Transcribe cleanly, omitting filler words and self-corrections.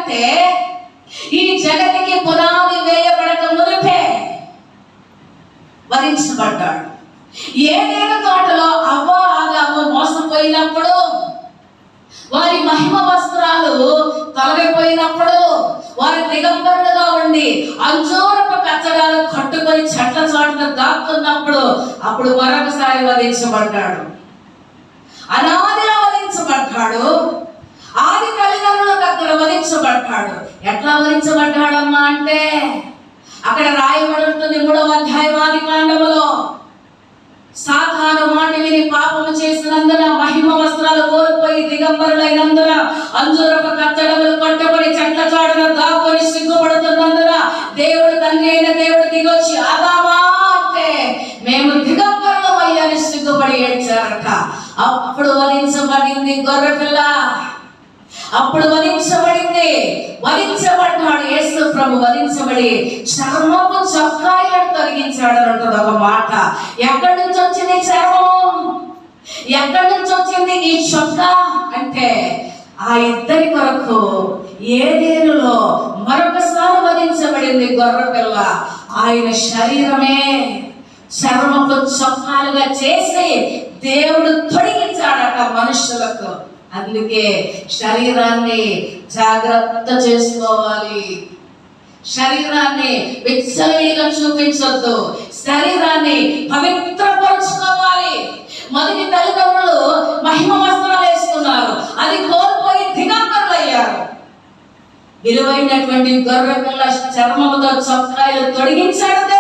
అంటే ఈ జగతికి పునాది వేయబడక మునిపే వధించబడ్డాడు. ఏదైనా తోటలో అవ్వ ఆదాము మోసపోయినప్పుడు, వారి మహిమ వస్త్రాలు తొలగిపోయినప్పుడు, వారి దిగంబరులుగా ఉండి అంజూరపు కచ్చడాలు కట్టుకొని చెట్ల చాటున దాక్కున్నప్పుడు, అప్పుడు మరొకసారి వధించబడ్డాడు. అనాదిలో వధించబడ్డాడు. ఆది తల్లిదండ్రుల దగ్గర వధించబడ్డాడు. ఎట్లా వధించబడ్డాడమ్మా అంటే అక్కడ రాయబడి ఉంటుంది 3వ అధ్యాయం ఆది కాండములో, సాతాను మాట విని పాపము చేసినందున, మహిమ వస్త్రాలు కోల్పోయి దిగంబరులైనందున, అంజూరపు కట్టడములు కట్టుబడి చెట్ల చాటున దాక్కుని సిగ్గుపడుతున్నందున, దేవుడు తండ్రి అయిన దేవుడు దిగొచ్చి ఆదామా అంటే మేము దిగంబరులమయ్యని సిగ్గుపడి ఏడ్చారట. అప్పుడు వధించబడింది గొర్రెపిల్ల. అప్పుడు వధించబడ్డాడు యేసు ప్రభు. వధించబడి చర్మపు చొక్కాయలను తొలగించాడు అంటుంది ఒక మాట. ఎక్కడి నుంచి వచ్చింది చర్మం? ఎక్కడి నుంచి వచ్చింది ఈ చొక్కా అంటే ఆ ఇద్దరి కొరకు ఏదేనులో మరొకసారి వధించబడింది గొర్రెపిల్ల. ఆయన శరీరమే చర్మపు చొక్కాలుగా చేసి దేవుడు తొడిగించాడట మనుషులకు. అందుకే శరీరాన్ని జాగ్రత్త చేసుకోవాలి. శరీరాన్ని విచ్చలవిడిగా చూపించొద్దు. శరీరాన్ని పవిత్రపరచుకోవాలి. మొదటి తల్లిదండ్రులు మహిమ వస్త్రాలు వేసుకున్నారు, అది కోల్పోయి దిగంబరులయ్యారు. విలువైనటువంటి గొర్రెపిల్ల చర్మముతో చొక్కాయలు తొడిగించాడు.